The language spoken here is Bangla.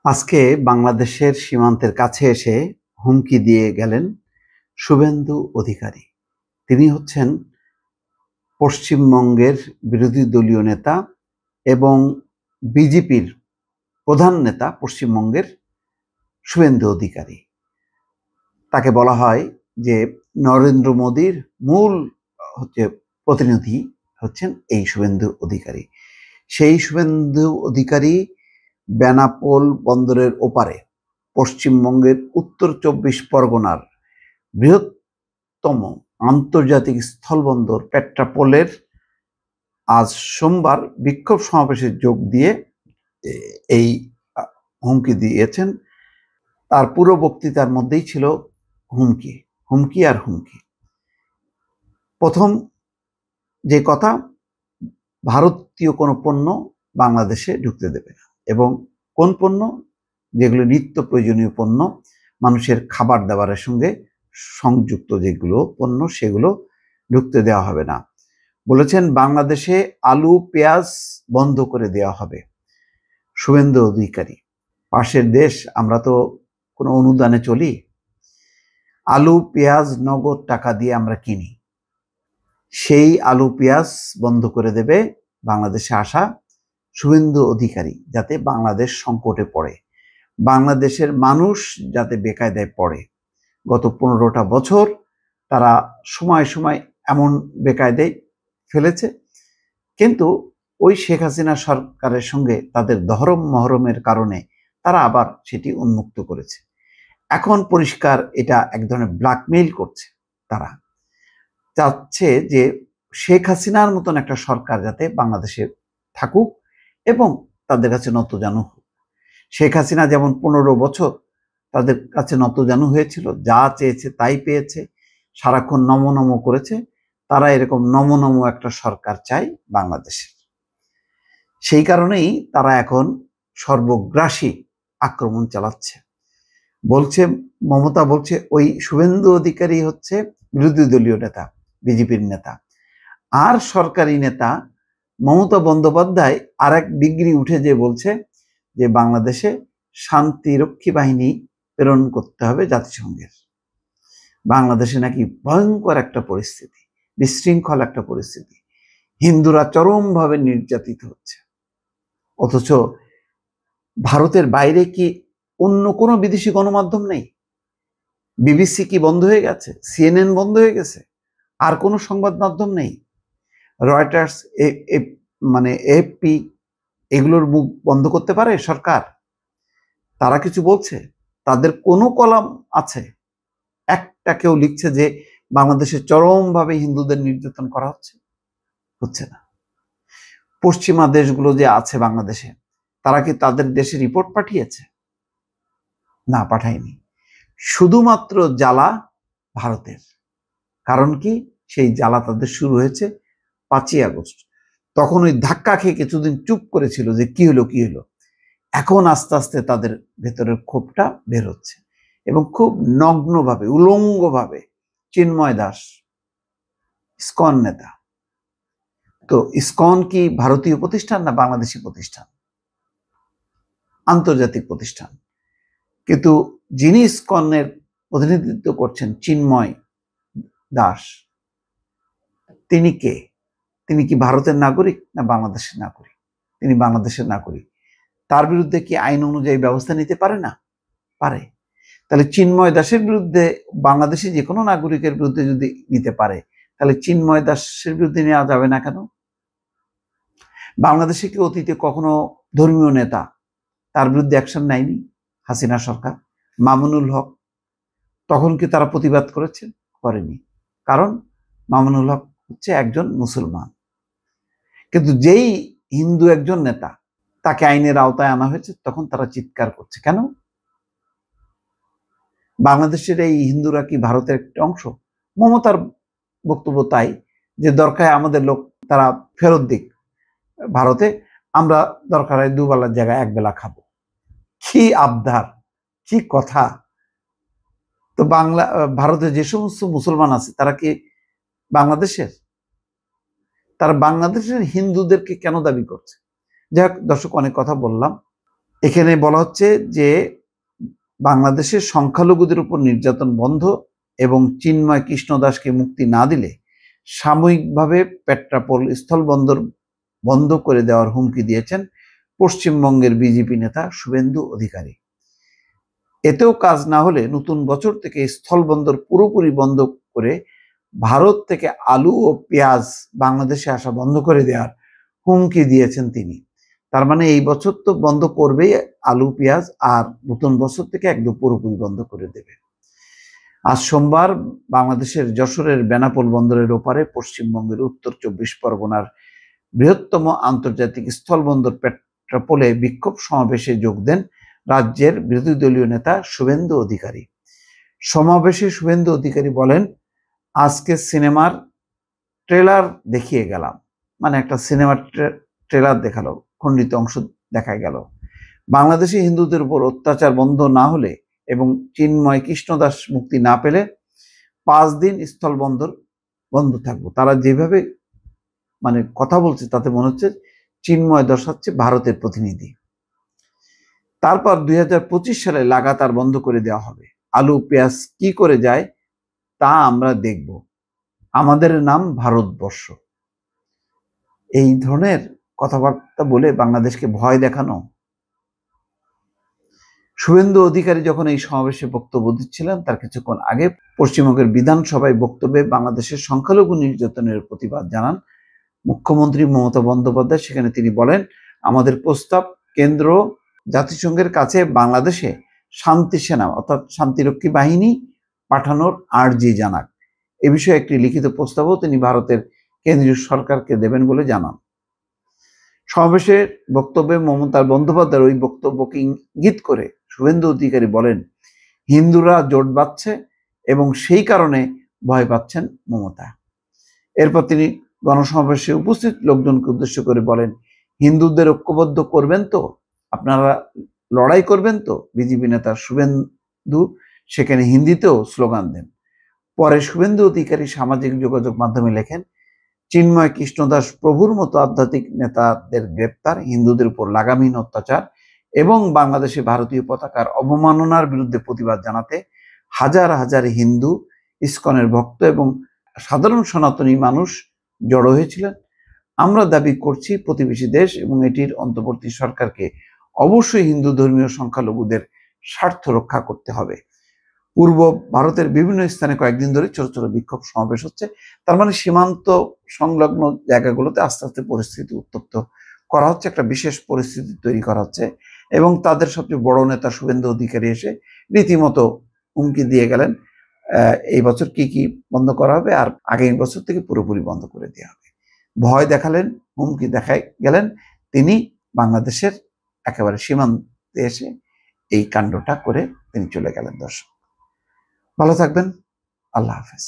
আজকে বাংলাদেশের সীমান্তের কাছে এসে হুমকি দিয়ে গেলেন শুভেন্দু অধিকারী। তিনি হচ্ছেন পশ্চিমবঙ্গের বিরোধী দলীয় নেতা এবং বিজেপির প্রধান নেতা পশ্চিমবঙ্গের শুভেন্দু অধিকারী। তাকে বলা হয় যে নরেন্দ্র মোদীর মূল প্রতিনিধি হচ্ছেন এই শুভেন্দু অধিকারী। সেই শুভেন্দু অধিকারী বেনাপোল বন্দরের ওপারে পশ্চিমবঙ্গের উত্তর ২৪ পরগনার বৃহত্তম আন্তর্জাতিক স্থলবন্দর পেট্রাপোলের আজ সোমবার বিক্ষোভ সমাবেশে যোগ দিয়ে এই হুমকি দিয়েছেন। তার পুরো বক্তৃতার মধ্যেই ছিল হুমকি হুমকি আর হুমকি। প্রথম যে কথা, ভারতীয় কোনো পণ্য বাংলাদেশে ঢুকতে দেবে না, এবং কোন পণ্য, যেগুলো নিত্য প্রয়োজনীয় পণ্য, মানুষের খাবার দাবারের সঙ্গে সংযুক্ত যেগুলো পণ্য, সেগুলো ঢুকতে দেওয়া হবে না। বলেছেন বাংলাদেশে আলু পেঁয়াজ বন্ধ করে দেওয়া হবে। শুভেন্দু অধিকারী, পাশের দেশ, আমরা তো কোনো অনুদানে চলি? আলু পেঁয়াজ নগদ টাকা দিয়ে আমরা কিনি। সেই আলু পেঁয়াজ বন্ধ করে দেবে বাংলাদেশে আসা শুভেন্দু অধিকারী, যাতে বাংলাদেশ সংকটে পড়ে, বাংলাদেশের মানুষ যাতে বেকায়দায় পড়ে। গত ১৫টা বছর তারা সময় সময় এমন বেকায়দায় ফেলেছে, কিন্তু ওই শেখ হাসিনা সরকারের সঙ্গে তাদের দহরম মহরমের কারণে তারা আবার সেটি উন্মুক্ত করেছে। এখন পরিষ্কার এটা এক ধরনের ব্ল্যাকমেইল করছে। তারা চাচ্ছে যে শেখ হাসিনার মতন একটা সরকার যাতে বাংলাদেশে থাকুক এবং তাদের কাছে নতজানু হোক। শেখ হাসিনা যেমন ১৫ বছর তাদের কাছে নতজানু হয়েছিল, যা চেয়েছে তাই পেয়েছে, সারাক্ষণ নমো নমো করেছে, তারা এরকম নমো নমো একটা সরকার চায় বাংলাদেশে। সেই কারণেই তারা এখন সর্বগ্রাসী আক্রমণ চালাচ্ছে। বলছে, মমতা বলছে ওই শুভেন্দু অধিকারী হচ্ছে বিরোধী দলীয় নেতা, বিজেপির নেতা, আর সরকারি নেতা মমতা বন্দ্যোপাধ্যায় আর এক ডিগ্রি উঠে যে বলছে যে বাংলাদেশে শান্তিরক্ষী বাহিনী প্রেরণ করতে হবে জাতিসংঘের। বাংলাদেশে নাকি ভয়ঙ্কর একটা পরিস্থিতি, বিশৃঙ্খল একটা পরিস্থিতি, হিন্দুরা চরমভাবে নির্যাতিত হচ্ছে। অথচ ভারতের বাইরে কি অন্য কোনো বিদেশি গণমাধ্যম নেই? বিবিসি কি বন্ধ হয়ে গেছে? সিএনএন বন্ধ হয়ে গেছে? আর কোনো সংবাদ মাধ্যম নেই? রয়টার্স, মানে এএফপি, এগুলোর মুখ বন্ধ করতে পারে সরকার? তারা কিছু বলছে? তাদের কোনো কলাম আছে? একটা কেউ লিখছে যে বাংলাদেশে চরমভাবে হিন্দুদের নির্যাতন করা হচ্ছে? হচ্ছে না। পশ্চিমা দেশগুলো যে আছে বাংলাদেশে, তারা কি তাদের দেশে রিপোর্ট পাঠিয়েছে? না, পাঠায়নি। শুধুমাত্র জ্বালা ভারতের। কারণ কি? সেই জ্বালা তাদের শুরু হয়েছে ৫ই আগস্ট। তখন ওই ধাক্কা খেয়ে কিছুদিন চুপ করেছিল যে কি হলো কি হলো। এখন আস্তে আস্তে তাদের ভেতরের ক্ষোভটা বের হচ্ছে, এবং খুব নগ্নভাবে, উলঙ্গভাবে। চিন্ময় দাস, ইসকন নেতা, তো ইসকন কি ভারতীয় প্রতিষ্ঠান না বাংলাদেশি প্রতিষ্ঠান? আন্তর্জাতিক প্রতিষ্ঠান। কিন্তু যিনি ইসকনের প্রতিনিধিত্ব করছেন, চিন্ময় দাস, তিনি কে? তিনি কি ভারতের নাগরিক না বাংলাদেশের নাগরিক? তিনি বাংলাদেশের নাগরিক। তার বিরুদ্ধে কি আইন অনুযায়ী ব্যবস্থা নিতে পারে না? পারে। তাহলে চিন্ময় দাসের বিরুদ্ধে, বাংলাদেশি যে কোনো নাগরিকের বিরুদ্ধে যদি নিতে পারে, তাহলে চিন্ময় দাসের বিরুদ্ধে নেওয়া যাবে না কেন? বাংলাদেশে কি অতীতে কখনো ধর্মীয় নেতা তার বিরুদ্ধে অ্যাকশন নেয়নি হাসিনা সরকার? মামুনুল হক, তখন কি তারা প্রতিবাদ করেছে? করেনি। কারণ মামুনুল হক হচ্ছে একজন মুসলমান। কিন্তু যেই হিন্দু একজন নেতা, তাকে আইনের আওতায় আনা হয়েছে, তখন তারা চিৎকার করছে কেন? বাংলাদেশের এই হিন্দুরা কি ভারতের একটা অংশ? মমতার বক্তব্য তাই, যে দরকার আমাদের লোক তারা ফেরত দিক ভারতে, আমরা দরকার হয় দুবেলার জায়গায় একবেলা খাবো। কি আবদার, কি কথা! তো ভারতে যে সমস্ত মুসলমান আছে তারা কি বাংলাদেশের? তারা বাংলাদেশের হিন্দুদেরকে কেন দাবি করছে? যাই হোক দর্শক, অনেক কথা বললাম। এখানে বলা হচ্ছে যে বাংলাদেশের সংখ্যালঘুদের উপর নির্যাতন বন্ধ এবং চিন্ময় কৃষ্ণদাসকে মুক্তি না দিলে সাময়িকভাবে পেট্রাপোল স্থলবন্দর বন্ধ করে দেওয়ার হুমকি দিয়েছেন পশ্চিমবঙ্গের বিজেপি নেতা শুভেন্দু অধিকারী। এতেও কাজ না হলে নতুন বছর থেকে স্থলবন্দর পুরোপুরি বন্ধ করে ভারত থেকে আলু ও পেঁয়াজ বাংলাদেশে আসা বন্ধ করে দেওয়ার হুমকি দিয়েছেন তিনি। তার মানে এই বছর তো বন্ধ করবেই আলু পেঁয়াজ, আর নতুন বছর থেকে একদম পুরোপুরি বন্ধ করে দেবে। আজ সোমবার বাংলাদেশের যশোরের বেনাপোল বন্দরের ওপারে পশ্চিমবঙ্গের উত্তর 24 পরগনার বৃহত্তম আন্তর্জাতিক স্থলবন্দর পেট্রাপোলে বিক্ষোভ সমাবেশে যোগ দেন রাজ্যের বিরোধী দলীয় নেতা শুভেন্দু অধিকারী। সমাবেশে শুভেন্দু অধিকারী বলেন, আজকে সিনেমার ট্রেলার দেখিয়ে গেলাম, মানে একটা সিনেমার ট্রেলার দেখালো, খণ্ডিত অংশ দেখা গেল। বাংলাদেশে হিন্দুদের উপর অত্যাচার বন্ধ না হলে এবং চিন্ময় কৃষ্ণদাস মুক্তি না পেলে 5 দিন স্থলবন্দর বন্ধ থাকবো। তারা যেভাবে মানে কথা বলছে তাতে মনে হচ্ছে চিন্ময় দাস হচ্ছে ভারতের প্রতিনিধি। তারপর 2025 সালে লাগাতার বন্ধ করে দেওয়া হবে। আলু পেঁয়াজ কি করে যায় তা আমরা দেখব, আমাদের নাম ভারতবর্ষ। এই ধরনের কথাবার্তা বলে বাংলাদেশকে ভয় দেখানো। শুভেন্দু অধিকারী যখন এই সমাবেশে বক্তব্য দিচ্ছিলেন তার কিছুক্ষণ আগে পশ্চিমবঙ্গের বিধানসভায় বক্তব্যে বাংলাদেশের সংখ্যালঘু নির্যাতনের প্রতিবাদ জানান মুখ্যমন্ত্রী মমতা বন্দ্যোপাধ্যায়। সেখানে তিনি বলেন, আমাদের প্রস্তাব কেন্দ্র জাতিসংঘের কাছে বাংলাদেশে শান্তি সেনা অর্থাৎ শান্তিরক্ষী বাহিনী পাঠানোর আর্জি জানাক। এ বিষয়ে একটি লিখিত প্রস্তাবও তিনি ভারতের কেন্দ্রীয় সরকারকে দেবেন বলে জানান। সমাবেশের বক্তব্যে মমতা বন্দ্যোপাধ্যায়ের ওই বক্তব্যকে ইঙ্গিত করে শুভেন্দু অধিকারী বলেন, হিন্দুরা জোট বাঁধছে এবং সেই কারণে ভয় পাচ্ছেন মমতা। এরপর তিনি গণসমাবেশে উপস্থিত লোকজনকে উদ্দেশ্য করে বলেন, হিন্দুদের ঐক্যবদ্ধ করবেন তো, আপনারা লড়াই করবেন তো। বিজেপি নেতা শুভেন্দু সেখানে হিন্দিতেও স্লোগান দেন। পরে শুভেন্দু অধিকারী সামাজিক যোগাযোগ মাধ্যমে লেখেন, চিন্ময় কৃষ্ণদাস প্রভুর মতো আধ্যাত্মিক নেতাদের গ্রেপ্তার, হিন্দুদের উপর লাগামহীন অত্যাচার এবং বাংলাদেশে ভারতীয় পতাকার অবমাননার বিরুদ্ধে প্রতিবাদ জানাতে হাজার হাজার হিন্দু, ইসকনের ভক্ত এবং সাধারণ সনাতনী মানুষ জড়ো হয়েছিলেন। আমরা দাবি করছি প্রতিবেশী দেশ এবং এটির অন্তর্বর্তী সরকারকে অবশ্যই হিন্দু ধর্মীয় সংখ্যালঘুদের স্বার্থ রক্ষা করতে হবে। পূর্ব ভারতের বিভিন্ন স্থানে কয়েকদিন ধরে ছোট ছোট বিক্ষোভ সমাবেশ হচ্ছে। তার মানে সীমান্ত সংলগ্ন জায়গাগুলোতে আস্তে আস্তে পরিস্থিতি উত্তপ্ত করা হচ্ছে, একটা বিশেষ পরিস্থিতি তৈরি করা হচ্ছে। এবং তাদের সবচেয়ে বড় নেতা শুভেন্দু অধিকারী এসে রীতিমতো হুমকি দিয়ে গেলেন, এই বছর কি কি বন্ধ করা হবে আর আগামী বছর থেকে পুরোপুরি বন্ধ করে দেওয়া হবে। ভয় দেখালেন, হুমকি দেখাই গেলেন। তিনি বাংলাদেশের একেবারে সীমান্তে এসে এই কাণ্ডটা করে তিনি চলে গেলেন। দর্শক ভালো থাকবেন, আল্লাহ হাফেজ।